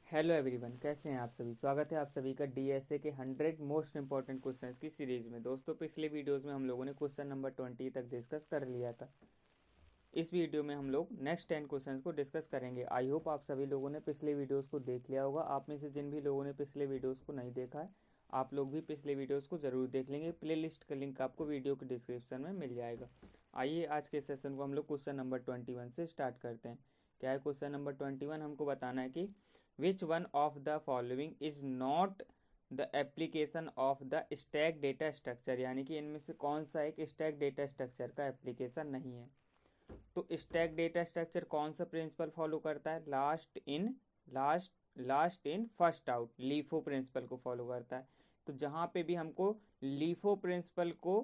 Hello everyone, कैसे हैं आप सभी। स्वागत है आप सभी का डीएसए के 100 मोस्ट इंपॉर्टेंट क्वेश्चंस की सीरीज में। दोस्तों, पिछले वीडियोस में हम लोगों ने क्वेश्चन नंबर 20 तक डिस्कस कर लिया था। इस वीडियो में हम लोग नेक्स्ट 10 क्वेश्चंस को डिस्कस करेंगे। आई होप आप सभी लोगों ने पिछले वीडियोस को देख लिया होगा। आप में से जिन भी लोगों ने पिछले वीडियोस को नहीं देखा है, आप लोग भी पिछले वीडियोस को ज़रूर देख लेंगे। प्लेलिस्ट का लिंक आपको वीडियो के डिस्क्रिप्शन में मिल जाएगा। आइए आज के सेशन को हम लोग क्वेश्चन नंबर 21 से स्टार्ट करते हैं। क्या है क्वेश्चन नंबर 21? हमको बताना है कि which one of the following is not the application of the stack data structure, यानी कि इनमें से कौन सा एक स्टैक डेटा स्ट्रक्चर का एप्लीकेशन नहीं है। तो स्टैक डेटा स्ट्रक्चर कौन सा प्रिंसिपल फॉलो करता है? Last in first out, LIFO principle को फॉलो करता है। तो जहां पे भी हमको लीफो प्रिंसिपल को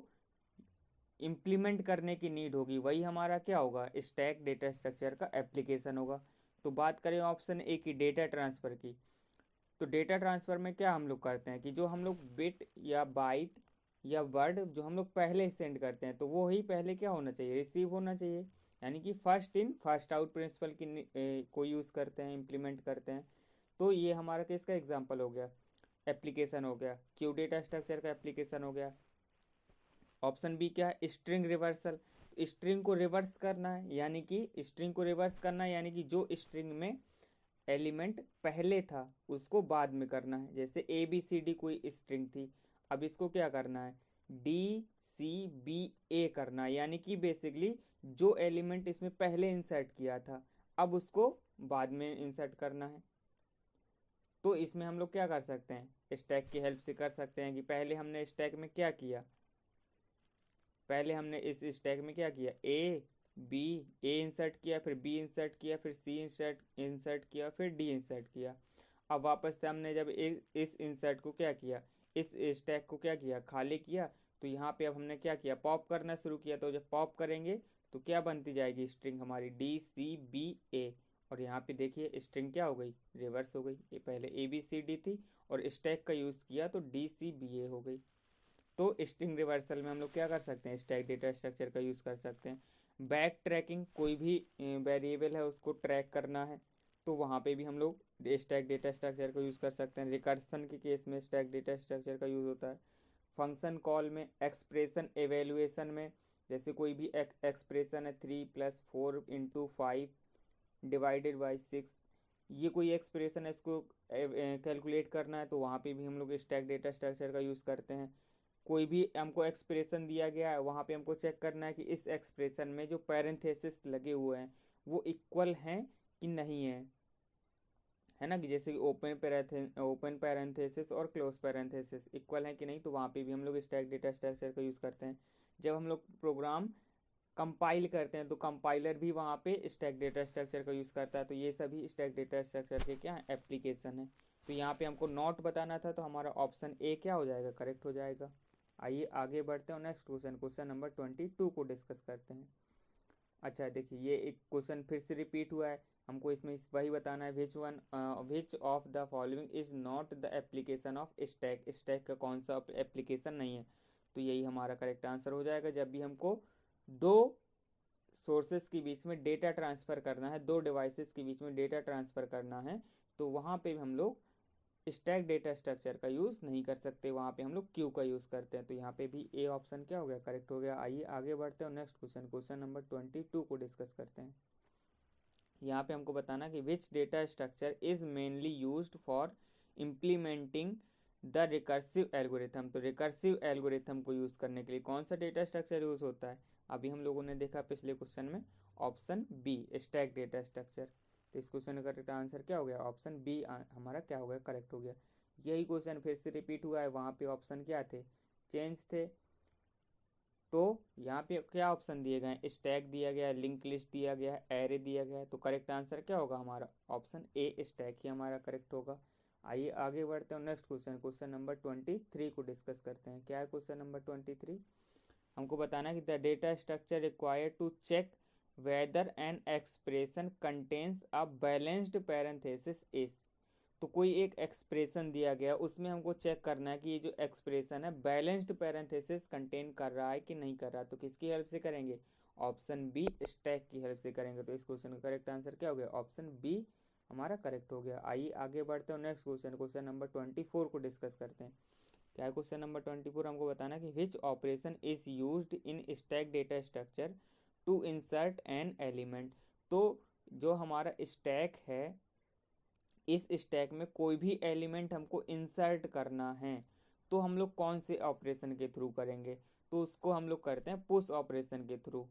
इम्प्लीमेंट करने की नीड होगी, वही हमारा क्या होगा? स्टैक डेटा स्ट्रक्चर का एप्लीकेशन होगा। तो बात करें ऑप्शन ए की, डेटा ट्रांसफर की, तो डेटा ट्रांसफर में क्या हम लोग करते हैं कि जो हम लोग बिट या बाइट या वर्ड जो हम लोग पहले सेंड करते हैं, तो वो ही पहले क्या होना चाहिए? रिसीव होना चाहिए। यानी कि first in first out principle को यूज़ करते हैं, इम्प्लीमेंट करते हैं। तो ये हमारा किसका एग्जाम्पल हो गया? एप्लीकेशन हो गया, क्यू डेटा स्ट्रक्चर का एप्लीकेशन हो गया। ऑप्शन बी क्या है? String reversal. स्ट्रिंग को रिवर्स करना है, यानी कि स्ट्रिंग को रिवर्स करना है, यानी कि जो स्ट्रिंग में एलिमेंट पहले था उसको बाद में करना है। जैसे ए बी सी डी कोई स्ट्रिंग थी, अब इसको क्या करना है? डी सी बी ए करना है, यानी कि बेसिकली जो एलिमेंट इसमें पहले इंसर्ट किया था अब उसको बाद में इंसर्ट करना है। तो इसमें हम लोग क्या कर सकते हैं? स्टैक की हेल्प से कर सकते हैं कि पहले हमने स्टैक में क्या किया, पहले हमने इस स्टैक में क्या किया? बी ए इंसर्ट किया, फिर बी इंसर्ट किया, फिर सी इंसर्ट इंसर्ट किया, फिर डी इंसर्ट किया। अब वापस से हमने जब इस इंसर्ट को क्या किया, इस स्टैक को क्या किया? खाली किया। तो यहाँ पे अब हमने क्या किया? पॉप करना शुरू किया। तो जब पॉप करेंगे तो क्या बनती जाएगी? स्ट्रिंग हमारी डी सी बी ए। और यहाँ पे देखिए स्ट्रिंग क्या हो गई? रिवर्स हो गई। ये पहले ए बी सी डी थी और स्टैक का यूज़ किया तो डी सी बी ए हो गई। तो स्ट्रिंग रिवर्सल में हम लोग क्या कर सकते हैं? स्टैक डेटा स्ट्रक्चर का यूज़ कर सकते हैं। बैक ट्रैकिंग, कोई भी वेरिएबल है उसको ट्रैक करना है तो वहाँ पे भी हम लोग स्टैक डेटा स्ट्रक्चर का यूज़ कर सकते हैं। रिकर्सन के केस में स्टैक डेटा स्ट्रक्चर का यूज़ होता है। फंक्शन कॉल में, एक्सप्रेशन एवेल्युएशन में, जैसे कोई भी एक्सप्रेशन है 3+4 × 5 डिवाइडेड बाई 6, ये कोई एक्सप्रेशन है, इसको कैलकुलेट करना है तो वहाँ पे भी हम लोग स्टैक डेटा स्ट्रक्चर का यूज़ करते हैं। कोई भी हमको एक्सप्रेशन दिया गया है, वहाँ पे हमको चेक करना है कि इस एक्सप्रेशन में जो पैरेंथेसिस लगे हुए हैं वो इक्वल हैं कि नहीं है ना। कि जैसे कि ओपन पैरेंथेसिस और क्लोज पैरेंथेसिस इक्वल हैं कि नहीं, तो वहाँ पे भी हम लोग स्टैक डेटा स्ट्रक्चर का यूज़ करते हैं। जब हम लोग प्रोग्राम कंपाइल करते हैं तो कंपाइलर भी वहाँ पे स्टैक डेटा स्ट्रक्चर का यूज़ करता है। तो ये सभी स्टैक डेटा स्ट्रक्चर के क्या एप्लीकेशन है। तो यहाँ पे हमको नॉट बताना था, तो हमारा ऑप्शन ए क्या हो जाएगा? करेक्ट हो जाएगा। आइए आगे बढ़ते हैं, नेक्स्ट क्वेश्चन, क्वेश्चन नंबर 22 को डिस्कस करते हैं। अच्छा देखिए, ये एक क्वेश्चन फिर से रिपीट हुआ है। हमको इसमें वही बताना है, which of the following is not the application of stack. Stack का कौन सा एप्लीकेशन नहीं है? तो यही हमारा करेक्ट आंसर हो जाएगा। जब भी हमको दो सोर्सेस के बीच में डेटा ट्रांसफ़र करना है, दो डिवाइसेस के बीच में डेटा ट्रांसफ़र करना है, तो वहाँ पे हम लोग स्टैक डेटा स्ट्रक्चर का यूज़ नहीं कर सकते, वहाँ पे हम लोग क्यू का यूज़ करते हैं। तो यहाँ पे भी ए ऑप्शन क्या हो गया? करेक्ट हो गया। आइए आगे बढ़ते हैं, नेक्स्ट क्वेश्चन, क्वेश्चन नंबर 22 को डिस्कस करते हैं। यहाँ पे हमको बताना कि which data structure is mainly used for implementing the recursive algorithm. तो रिकर्सिव एल्गोरिथम को यूज़ करने के लिए कौन सा डेटा स्ट्रक्चर यूज़ होता है? अभी हम लोगों ने देखा पिछले क्वेश्चन में, option B stack data structure. तो इस क्वेश्चन का करेक्ट आंसर क्या हो गया? ऑप्शन बी हमारा क्या हो गया? करेक्ट हो गया। यही क्वेश्चन फिर से रिपीट हुआ है, वहाँ पे ऑप्शन क्या थे? चेंज थे। तो यहाँ पे क्या ऑप्शन दिए गए हैं? स्टैक दिया गया है, लिंक लिस्ट दिया गया है, एरे दिया गया है। तो करेक्ट आंसर क्या होगा हमारा? ऑप्शन ए स्टैक ही हमारा करेक्ट होगा। आइए आगे बढ़ते हैं, नेक्स्ट क्वेश्चन, क्वेश्चन नंबर 23 को डिस्कस करते हैं। क्या है क्वेश्चन नंबर 23? हमको बताना है कि the data structure required to check whether an expression contains a balanced parenthesis is. तो कोई एक एक्सप्रेशन दिया गया, उसमें हमको चेक करना है कि ये जो एक्सप्रेशन है बैलेंस्ड पैरेंथेसिस कंटेन कर रहा है कि नहीं कर रहा। तो किसकी हेल्प से करेंगे? ऑप्शन बी स्टैक की हेल्प से करेंगे। तो इस क्वेश्चन का करेक्ट आंसर क्या हो गया? ऑप्शन बी हमारा करेक्ट हो गया। आइए आगे बढ़ते हैं नेक्स्ट क्वेश्चन, क्वेश्चन नंबर 24 को डिस्कस करते हैं। क्या है क्वेश्चन नंबर 24? हमको बताना कि which operation is used in stack data structure to insert an element. तो जो हमारा स्टैक है, इस स्टैक में कोई भी एलिमेंट हमको इंसर्ट करना है तो हम लोग कौन से ऑपरेशन के थ्रू करेंगे? तो उसको हम लोग करते हैं पुश ऑपरेशन के थ्रू।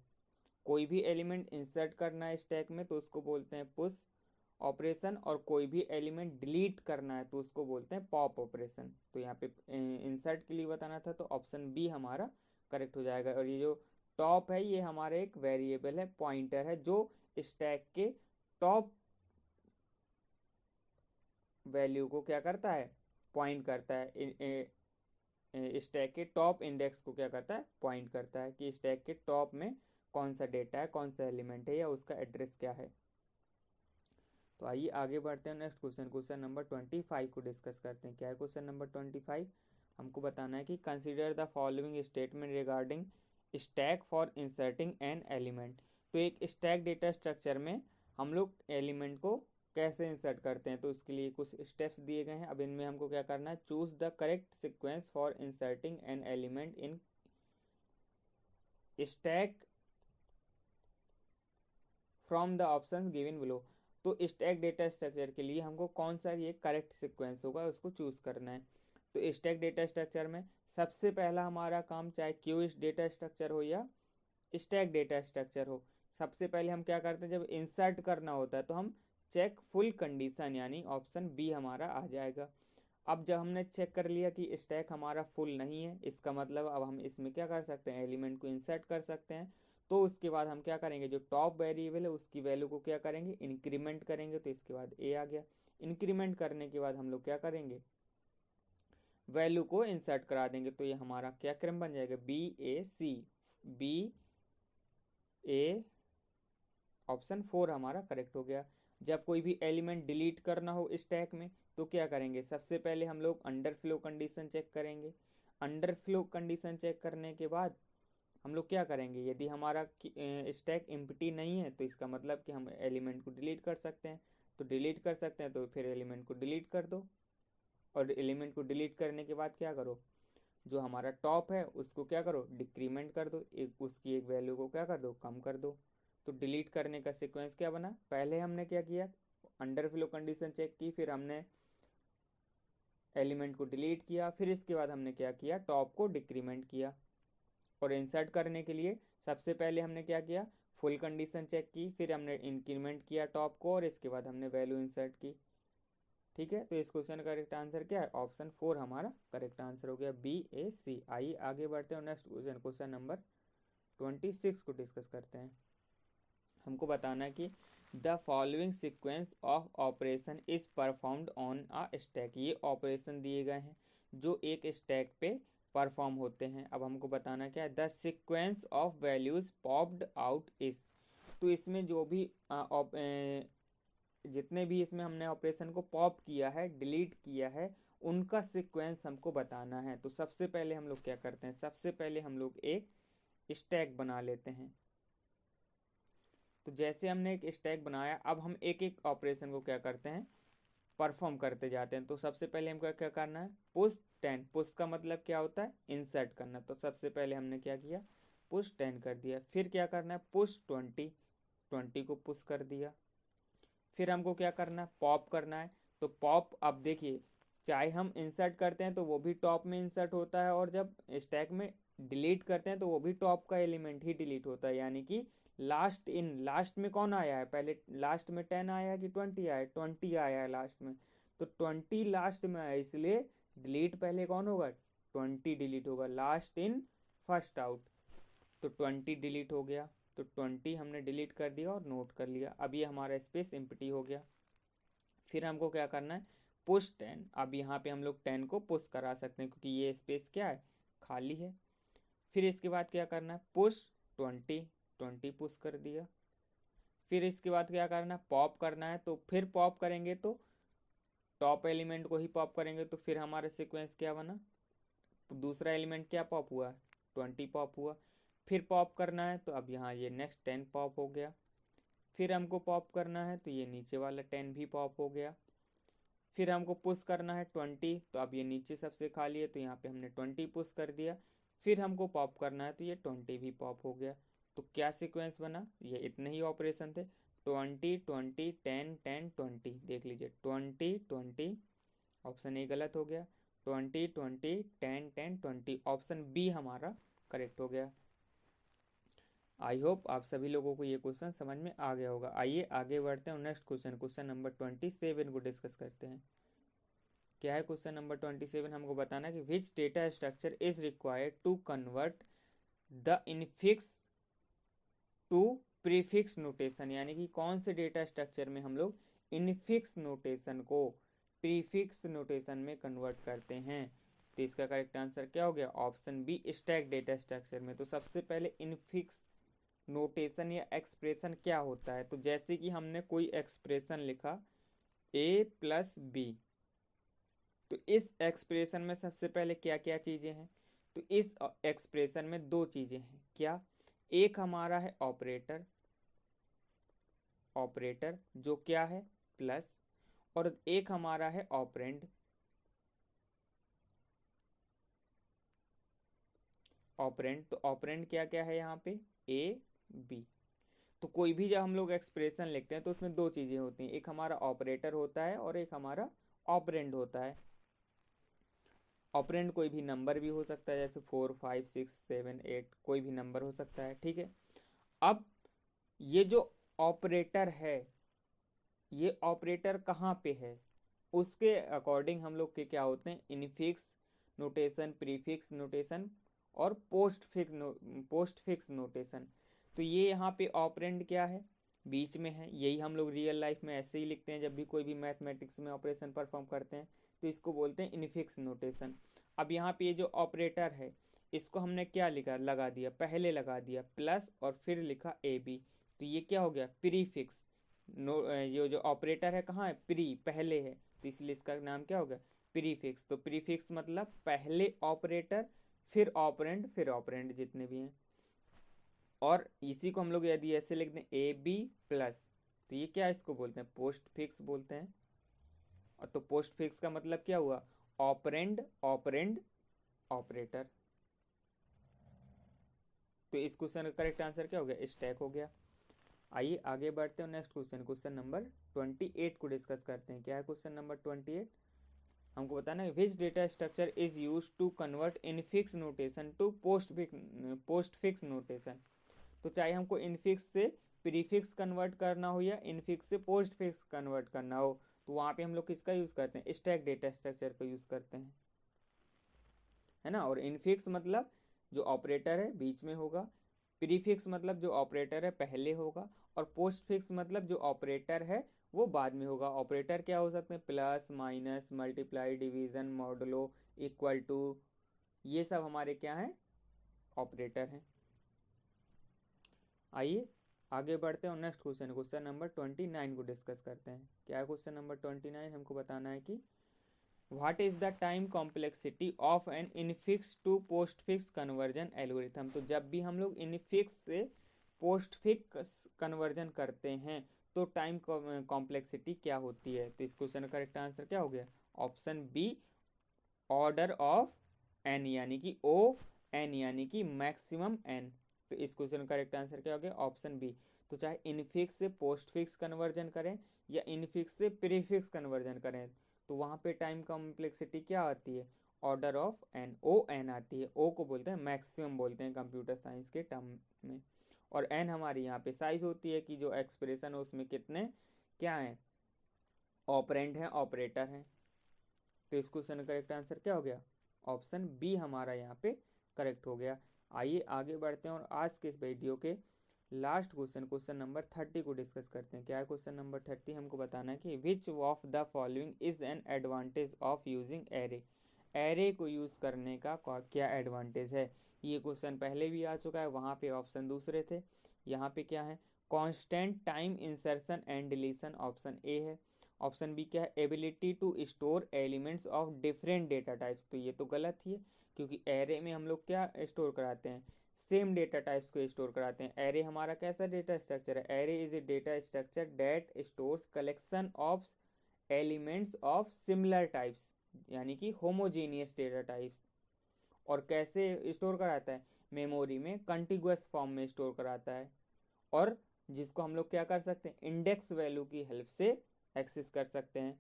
कोई भी एलिमेंट इंसर्ट करना है स्टैक में तो उसको बोलते हैं पुश ऑपरेशन, और कोई भी एलिमेंट डिलीट करना है तो उसको बोलते हैं पॉप ऑपरेशन। तो यहाँ पे इंसर्ट के लिए बताना था तो ऑप्शन बी हमारा करेक्ट हो जाएगा। और ये जो टॉप है ये हमारा एक वेरिएबल है, पॉइंटर है, जो स्टैक के टॉप वैल्यू को क्या करता है? पॉइंट करता है। स्टैक के टॉप इंडेक्स को क्या करता है? पॉइंट करता है कि स्टैक के टॉप में कौन सा डेटा है, कौन सा एलिमेंट है, या उसका एड्रेस क्या है। तो आइए आगे बढ़ते हैं नेक्स्ट क्वेश्चन, क्वेश्चन नंबर 25 को डिस्कस करते हैं। क्या है क्वेश्चन नंबर 25? हमको बताना है कि consider the following statement regarding stack for inserting N element. तो एक स्टैक डेटा स्ट्रक्चर में हम लोग एलिमेंट को कैसे इंसर्ट करते हैं, तो उसके लिए कुछ स्टेप्स दिए गए हैं। अब इनमें हमको क्या करना है? Choose the correct sequence for inserting an element in stack from the option given below. तो स्टैक डेटा स्ट्रक्चर के लिए हमको कौन सा ये करेक्ट सीक्वेंस होगा उसको चूज करना है। तो स्टैक डेटा स्ट्रक्चर में सबसे पहला हमारा काम, चाहे क्यू डेटा स्ट्रक्चर हो या स्टैक डेटा स्ट्रक्चर हो, सबसे पहले हम क्या करते हैं? जब इंसर्ट करना होता है तो हम चेक फुल कंडीशन, यानी ऑप्शन बी हमारा आ जाएगा। अब जब हमने चेक कर लिया कि स्टैक हमारा फुल नहीं है, इसका मतलब अब हम इसमें क्या कर सकते हैं? एलिमेंट को इंसर्ट कर सकते हैं। तो उसके बाद हम क्या करेंगे? जो टॉप वेरिएबल है उसकी वैल्यू को क्या करेंगे? इंक्रीमेंट करेंगे। तो इसके बाद ए आ गया। इंक्रीमेंट करने के बाद हम लोग क्या करेंगे? वैल्यू को इंसर्ट करा देंगे। तो ये हमारा क्या क्रम बन जाएगा? बी ए सी, बी ए, ऑप्शन 4 हमारा करेक्ट हो गया। जब कोई भी एलिमेंट डिलीट करना हो स्टैक में तो क्या करेंगे? सबसे पहले हम लोग अंडरफ्लो कंडीशन चेक करेंगे। अंडरफ्लो कंडीशन चेक करने के बाद हम लोग क्या करेंगे? यदि हमारा स्टैक एम्प्टी नहीं है तो इसका मतलब कि हम एलिमेंट को डिलीट कर सकते हैं। तो डिलीट कर सकते हैं तो फिर एलिमेंट को डिलीट कर दो। और एलिमेंट को डिलीट करने के बाद क्या करो? जो हमारा टॉप है उसको क्या करो? डिक्रीमेंट कर दो, उसकी एक वैल्यू को क्या कर दो? कम कर दो। तो डिलीट करने का सीक्वेंस क्या बना? पहले हमने क्या किया? अंडरफ्लो कंडीशन चेक की, फिर हमने एलिमेंट को डिलीट किया, फिर इसके बाद हमने क्या किया? टॉप को डिक्रीमेंट किया। और इंसर्ट करने के लिए सबसे पहले हमने क्या किया? फुल कंडीशन चेक की, फिर हमने इंक्रीमेंट किया टॉप को, और इसके बाद हमने वैल्यू इंसर्ट की। ठीक है, तो इस क्वेश्चन का करेक्ट आंसर क्या है? ऑप्शन 4 हमारा करेक्ट आंसर हो गया, बी ए सी। आइए आगे बढ़ते हैं नेक्स्ट क्वेश्चन, क्वेश्चन नंबर 26 को डिस्कस करते हैं। हमको बताना है कि the following sequence of operation is performed on a stack. ये ऑपरेशन दिए गए हैं जो एक स्टैक पे परफॉर्म होते हैं। अब हमको बताना क्या है? The sequence of values popped out is. तो इसमें जो भी जितने भी इसमें हमने ऑपरेशन को पॉप किया है, डिलीट किया है, उनका सीक्वेंस हमको बताना है। तो सबसे पहले हम लोग क्या करते हैं? सबसे पहले हम लोग एक स्टैक बना लेते हैं। तो जैसे हमने एक स्टैक बनाया, अब हम एक एक ऑपरेशन को क्या करते हैं? परफॉर्म करते जाते हैं। तो सबसे पहले हमको क्या करना है? पुश 10। पुश का मतलब क्या होता है? इंसर्ट करना। तो सबसे पहले हमने क्या किया? पुश 10 कर दिया। फिर क्या करना है? पुश 20, 20 को पुश कर दिया। फिर हमको क्या करना है? पॉप करना है। तो पॉप, अब देखिए, चाहे हम इंसर्ट करते हैं तो वो भी टॉप में इंसर्ट होता है, और जब स्टैक में डिलीट करते हैं तो वो भी टॉप का एलिमेंट ही डिलीट होता है। यानी कि लास्ट इन, लास्ट में कौन आया है? पहले लास्ट में 10 आया कि 20 आया? 20 आया है लास्ट में। तो 20 लास्ट में आया, इसलिए डिलीट पहले कौन होगा? 20 डिलीट होगा। Last in first out. तो 20 डिलीट हो गया। तो 20 हमने डिलीट कर दिया और नोट कर लिया। अब ये हमारा स्पेस एम्प्टी हो गया। फिर हमको क्या करना है? पुश 10। अब यहाँ पे हम लोग 10 को पुश करा सकते हैं क्योंकि ये स्पेस क्या है? खाली है। फिर इसके बाद क्या करना है? पुश 20, 20 पुश कर दिया। फिर इसके बाद क्या करना है? पॉप करना है। तो फिर पॉप करेंगे तो टॉप एलिमेंट को ही पॉप करेंगे। तो फिर हमारा सीक्वेंस क्या बना? दूसरा एलिमेंट क्या पॉप हुआ? 20 पॉप हुआ। फिर पॉप करना है तो अब यहाँ ये नेक्स्ट 10 पॉप हो गया। फिर हमको पॉप करना है तो ये नीचे वाला 10 भी पॉप हो गया। फिर हमको पुश करना है 20, तो अब ये नीचे सबसे खाली है तो यहाँ पे हमने 20 पुश कर दिया। फिर हमको पॉप करना है तो ये 20 भी पॉप हो गया। तो क्या सीक्वेंस बना, ये इतने ही ऑपरेशन थे, 20 20 10 10 20। देख लीजिए 20 20, ऑप्शन ए गलत हो गया, 20 20 10 10 20, ऑप्शन बी हमारा करेक्ट हो गया। आई होप आप सभी लोगों को ये क्वेश्चन समझ में आ गया होगा। आइए आगे बढ़ते हैं, नेक्स्ट क्वेश्चन, क्वेश्चन नंबर 27 को डिस्कस करते हैं। क्या है क्वेश्चन नंबर 27, हमको बताना कि which data structure is required to convert the infix to prefix notation, यानी कि कौन से डेटा स्ट्रक्चर में हम लोग इनफिक्स नोटेशन को प्रीफिक्स नोटेशन में कन्वर्ट करते हैं। तो इसका करेक्ट आंसर क्या हो गया, option B stack data structure में। तो सबसे पहले इनफिक्स नोटेशन या एक्सप्रेशन क्या होता है, तो जैसे कि हमने कोई एक्सप्रेशन लिखा a प्लस बी, तो इस एक्सप्रेशन में सबसे पहले क्या क्या चीज़ें हैं, तो इस एक्सप्रेशन में दो चीज़ें हैं। क्या, एक हमारा है ऑपरेटर, ऑपरेटर जो क्या है प्लस, और एक हमारा है ऑपरेंड, ऑपरेंड। तो ऑपरेंड क्या क्या है यहाँ पे, ए बी। तो कोई भी जब हम लोग एक्सप्रेशन लिखते हैं तो उसमें दो चीज़ें होती हैं, एक हमारा ऑपरेटर होता है और एक हमारा ऑपरेंड होता है। ऑपरेंड कोई भी नंबर भी हो सकता है, जैसे 4 5 6 7 8, कोई भी नंबर हो सकता है, ठीक है। अब ये जो ऑपरेटर है, ये ऑपरेटर कहाँ पे है, उसके अकॉर्डिंग हम लोग के क्या होते हैं, इनफिक्स नोटेशन, प्रीफिक्स नोटेशन और पोस्ट फिक्स नोटेशन। तो ये यहाँ पे ऑपरेंड क्या है, बीच में है। यही हम लोग रियल लाइफ में ऐसे ही लिखते हैं, जब भी कोई भी मैथमेटिक्स में ऑपरेशन परफॉर्म करते हैं तो इसको बोलते हैं इनफिक्स नोटेशन। अब यहाँ पे ये जो ऑपरेटर है, इसको हमने क्या लिखा, लगा दिया, पहले लगा दिया प्लस और फिर लिखा ए बी, तो ये क्या हो गया, प्रीफिक्स। ये जो ऑपरेटर है कहाँ है, प्री, पहले है, तो इसलिए इसका नाम क्या हो गया, प्रीफिक्स। तो प्रीफिक्स मतलब पहले ऑपरेटर फिर ऑपरेंड फिर ऑपरेंड जितने भी हैं। और इसी को हम लोग यदि ऐसे लिख दें ए बी प्लस, तो ये क्या इसको बोलते हैं, पोस्ट फिक्स बोलते हैं। और तो पोस्ट फिक्स का मतलब क्या हुआ, ऑपरेंड ऑपरेंड ऑपरेटर। तो इस क्वेश्चन का करेक्ट आंसर क्या हो गया, स्टैक हो गया। आइए आगे बढ़ते हैं, नेक्स्ट क्वेश्चन, क्वेश्चन नंबर 28 को डिस्कस करते हैं। क्या है क्वेश्चन नंबर 28, हमको बताना है which data structure is use to convert infix notation to postfix notation. तो चाहे हमको इनफिक्स से प्रीफिक्स कन्वर्ट करना हो या इनफिक्स से पोस्ट फिक्स कन्वर्ट करना हो, तो वहाँ पे हम लोग किसका यूज़ करते हैं, स्टैक डेटा स्ट्रक्चर का यूज़ करते हैं, है ना। और इनफिक्स मतलब जो ऑपरेटर है बीच में होगा, प्रीफिक्स मतलब जो ऑपरेटर है पहले होगा, और पोस्ट फिक्स मतलब जो ऑपरेटर है वो बाद में होगा। ऑपरेटर क्या हो सकते हैं, plus minus multiply division modulo equal to, ये सब हमारे क्या हैं, ऑपरेटर हैं। आइए आगे बढ़ते हैं और नेक्स्ट क्वेश्चन, क्वेश्चन नंबर 29 को डिस्कस करते हैं। क्या है क्वेश्चन नंबर 29, हमको बताना है कि what is the time complexity of an infix to postfix conversion algorithm. तो जब भी हम लोग इनफिक्स से पोस्ट फिक्स कन्वर्जन करते हैं तो टाइम कॉम्प्लेक्सिटी क्या होती है। तो इस क्वेश्चन का करेक्ट आंसर क्या हो गया, option B order of N, यानी कि ओ एन, यानी कि मैक्सिमम एन। तो इस क्वेश्चन का करेक्ट आंसर क्या हो गया, ऑप्शन बी। तो चाहे इनफिक्स से पोस्ट फिक्स कन्वर्जन करें या इनफिक्स से प्रीफिक्स कन्वर्जन करें, तो वहाँ पे टाइम कॉम्प्लेक्सिटी क्या आती है, order of N, O N आती है। ओ को बोलते हैं मैक्सिमम बोलते हैं कंप्यूटर साइंस के टर्म में, और एन हमारी यहाँ पे साइज होती है कि जो एक्सप्रेशन है उसमें कितने क्या हैं, ऑपरेंड हैं, ऑपरेटर हैं। तो इस क्वेश्चन का करेक्ट आंसर क्या हो गया, ऑप्शन बी हमारा यहाँ पे करेक्ट हो गया। आइए आगे बढ़ते हैं और आज के इस वीडियो के लास्ट क्वेश्चन, क्वेश्चन नंबर 30 को डिस्कस करते हैं। क्या है क्वेश्चन नंबर 30, हमको बताना है कि which of the following is an advantage of using array. Array को यूज़ करने का क्या एडवांटेज है। ये क्वेश्चन पहले भी आ चुका है, वहाँ पे ऑप्शन दूसरे थे, यहाँ पे क्या है, constant time insertion and deletion, option A है। ऑप्शन बी क्या है, ability to store elements of different data types, तो ये तो गलत ही है, क्योंकि एरे में हम लोग क्या स्टोर कराते हैं, सेम डेटा टाइप्स को स्टोर कराते हैं। एरे हमारा कैसा डेटा स्ट्रक्चर है? Array is a data structure that stores collection of elements of similar types, यानी कि होमोजेनियस डेटा टाइप्स। और कैसे स्टोर कराता है? मेमोरी में कंटिगुअस फॉर्म में स्टोर कराता है, और जिसको हम लोग क्या कर सकते हैं? इंडेक्स वैल्यू की हेल्प से एक्सेस कर सकते हैं।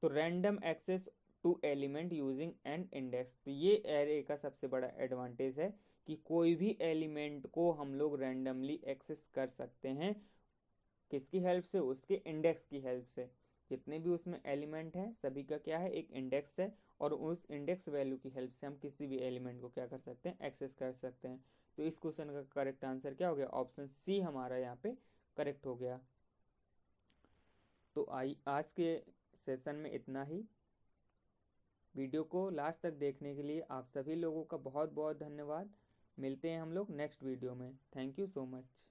तो random access to element using an index, तो ये एरे का सबसे बड़ा एडवांटेज है कि कोई भी एलिमेंट को हम लोग रैंडमली एक्सेस कर सकते हैं। किसकी हेल्प से? उसके इंडेक्स की हेल्प से। जितने भी उसमें एलिमेंट हैं सभी का क्या है? एक इंडेक्स है, और उस इंडेक्स वैल्यू की हेल्प से हम किसी भी एलिमेंट को क्या कर सकते हैं? एक्सेस कर सकते हैं। तो इस क्वेश्चन का करेक्ट आंसर क्या हो गया? ऑप्शन सी हमारा यहाँ पे करेक्ट हो गया। तो आज के सेशन में इतना ही। वीडियो को लास्ट तक देखने के लिए आप सभी लोगों का बहुत बहुत धन्यवाद। मिलते हैं हम लोग नेक्स्ट वीडियो में। Thank you so much.